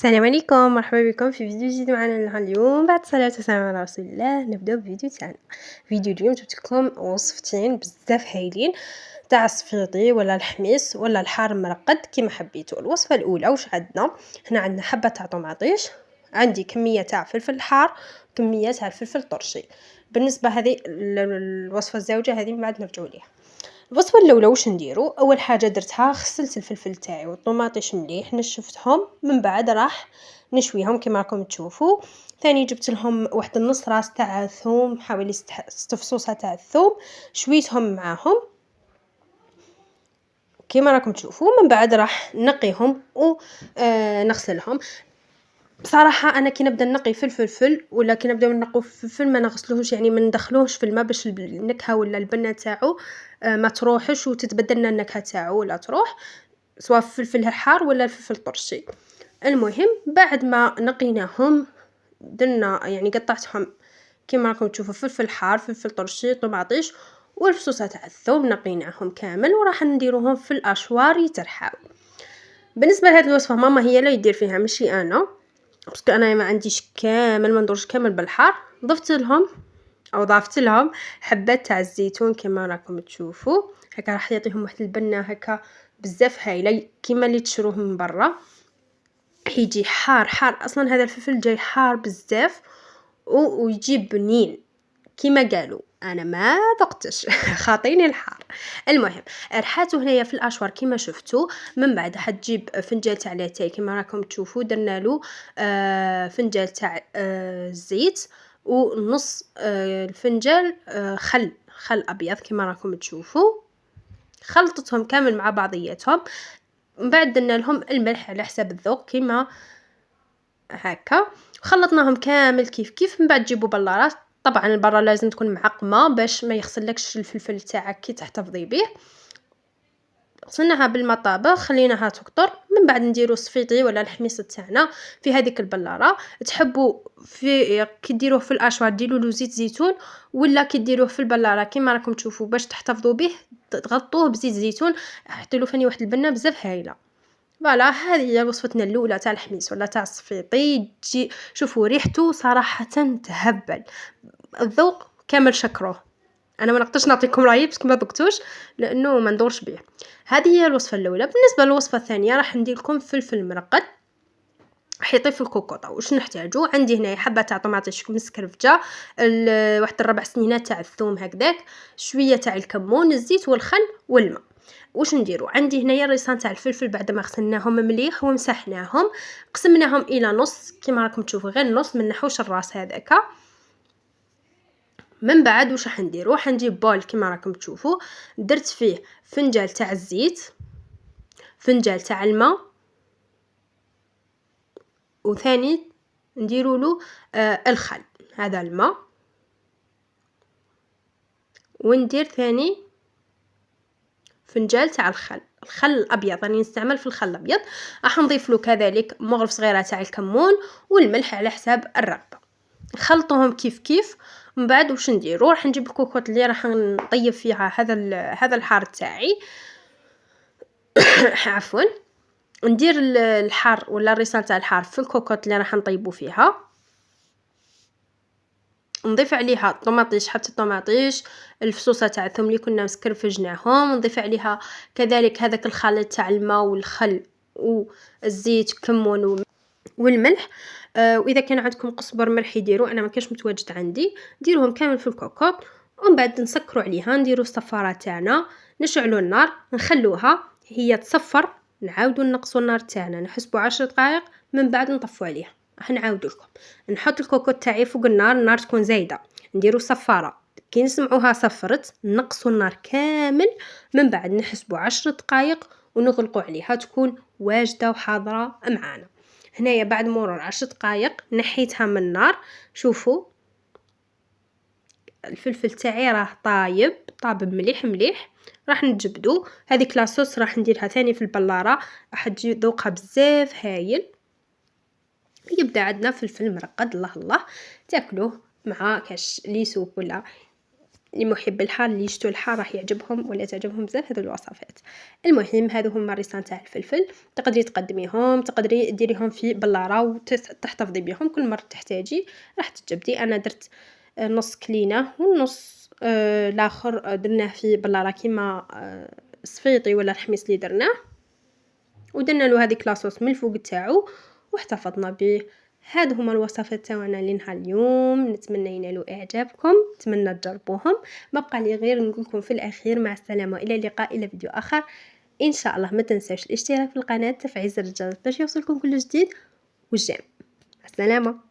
السلام عليكم، مرحبا بكم في فيديو جديد معنا اليوم. بعد الصلاة والسلام على رسول الله نبداو بفيديو تاعنا. فيديو اليوم جبت لكم وصفتين بزاف هايلين تاع السفيطي ولا الحميص ولا الحار مرقد كيما حبيتو. الوصفه الاولى واش عندنا هنا؟ عندنا حبه تاع طوماطيش، عندي كميه تاع فلفل حار، كميه تاع الفلفل طرشي. بالنسبه هذه الوصفه الزوجه هذه من بعد نرجعوا ليها. الوصفه الاولى واش نديرو؟ اول حاجه درتها غسلت الفلفل تاعي والطوماطيش مليح، نشفتهم، من بعد راح نشويهم كما راكم تشوفوا. ثاني جبت لهم واحد النص راس تاع ثوم، حوالي 6 فصوصه تاع الثوم، شويتهم معاهم كما راكم تشوفوا. من بعد راح نقيهم و نغسلهم. بصراحه انا كي نبدا نقي في الفلفل ولا كي نبداو نقوا في الفلفل ما نغسلوهش، يعني ما ندخلوهش في الماء باش النكهه ولا البنه تاعو ما تروحش وتتبدل لنا النكهه تاعو ولا تروح، سواء الفلفل الحار ولا الفلفل الطرشي. المهم بعد ما نقيناهم درنا يعني قطعتهم كما راكم تشوفوا، فلفل حار، فلفل طرشي، طماطيش والفصوصه تاع الثوم نقيناهم كامل وراح نديروهم في الاشوار يترحاو. بالنسبه لهذه الوصفه ماما هي اللي يدير فيها ماشي انا، باسكو انا ما عنديش كامل، ما ندورش كامل بالحار. ضفت لهم حبات تاع الزيتون كما راكم تشوفوا، هكا راح يعطيهم واحد البنه هكا بزاف هايله كيما اللي تشروه من برا. يجي حار حار، اصلا هذا الفلفل جاي حار بزاف ويجيب بنين كيما قالوا، انا ما ذقتش خاطيني الحار. المهم رحاتو هنايا في الاشوار كيما شفتوا. من بعد حتجيب فنجان تاع لاتاي كيما راكم تشوفوا، درنا له فنجان تاع الزيت ونص الفنجان خل ابيض كيما راكم تشوفوا. خلطتهم كامل مع بعضياتهم. من بعد درنا لهم الملح على حساب الذوق كيما هكا، خلطناهم كامل كيف كيف. من بعد تجيبوا بلارات، طبعا البرة لازم تكون معقمه باش ما يغسلكش الفلفل تاعك كي تحتفظي به. غسلناها بالمطابخ خليناها تكطر. من بعد نديرو الصفيطي ولا الحميص تاعنا في هذيك البلاره. تحبوا في كي ديروه في الاشوار ديروا له زيت زيتون، ولا كي ديروه في البلاره كيما راكم تشوفوا باش تحتفظوا به تغطوه بزيت زيتون، حطوا له فاني واحد البنه بزاف هايله. فوالا هذه هي وصفتنا الاولى تاع الحميص ولا تاع الصفيطي. تجي شوفوا ريحته صراحه تهبل، الذوق كامل شكروه. انا ما نقدرش نعطيكم رايي باسكو ما ذقتوش لانه ما ندورش به. هذه هي الوصفه الاولى. بالنسبه للوصفه الثانيه راح ندير لكم فلفل مرقد حيطي في الكوكوطه. واش نحتاجو؟ عندي هنا حبه تاع طماطيش مسكرفجه، واحد الربع سنينه تاع الثوم هكذاك، شويه تاع الكمون، الزيت والخل والماء. واش نديرو؟ عندي هنايا الريسان تاع الفلفل بعد ما غسلناهم مليح ومسحناهم، قسمناهم الى نص كيما راكم تشوفوا، غير نص، ما نحوش الراس هذاك. من بعد واش راح نديرو؟ راح نجيب بول كيما راكم تشوفوا، درت فيه فنجال تاع الزيت، فنجال تاع الماء، وثاني نديروا له الخل، هذا الماء. وندير ثاني فنجال تاع الخل الابيض، راني نستعمل في الخل الابيض. راح نضيف له كذلك مغرف صغيره تاع الكمون والملح على حساب الرغبه. نخلطوهم كيف كيف. من بعد واش نديرو؟ راح نجيب الكوكوط اللي راح نطيب فيها هذا الحار تاعي عفوا. ندير الحار ولا الريسان تاع الحار في الكوكوط اللي راح نطيبو فيها، نضيف عليها الطماطيش، حبه الطماطيش، الفصوصه تاع الثوم اللي كنا مسكرفجناهم، نضيف عليها كذلك هذاك الخليط تاع الماء والخل والزيت كمون والملح. واذا كان عندكم قزبر ملح يديروا، انا ما كانش متواجد عندي، ديروهم كامل في الكوكوط. ومن بعد نسكروا عليها، نديروا الصفاره تاعنا، نشعلوا النار، نخلوها هي تصفر، نعاودوا نقصوا النار تاعنا، نحسبوا 10 دقائق، من بعد نطفوا عليها. راح نعاود لكم، نحط الكوكوط تاعي فوق النار تكون زايده، نديروا صفاره، كي نسمعوها صفرت نقصوا النار كامل، من بعد نحسبوا 10 دقائق ونغلقوا عليها تكون واجده وحاضره معانا. هنايا بعد مرور 10 دقائق نحيتها من النار. شوفوا الفلفل تاعي راه طاب مليح مليح. راح نجبدو هذيك لاصوص، راح نديرها ثاني في البلاره، راح تجي ذوقها بزاف هايل. يبدا عندنا فلفل مرقد، الله الله، تاكلوه مع كاش لي سوب ولا اللي محب الحار اللي يشتوا الحار راح يعجبهم ولا تعجبهم بزاف هذو الوصفات. المهم هذو هما الريسان تاع الفلفل، تقدري تقدميهم، تقدري ديريهم في بلاره وتحتفظي بهم كل مرة تحتاجي راح تجبدي. انا درت نص كلينه والنص الاخر درناه في بلاره كيما صفيطي ولا الحميص اللي درناه، ودرنا له هذيك لاصوص من الفوق تاعو واحتفظنا به. هادو هما الوصفات تاعنا لنهار اليوم، نتمنى ينالوا اعجابكم، نتمنى تجربوهم. ما بقى لي غير نقول لكم في الاخير مع السلامه والى اللقاء الى فيديو اخر ان شاء الله. ما تنساوش الاشتراك في القناه، تفعيل زر الجرس باش يوصلكم كل جديد، والجيم. السلامه.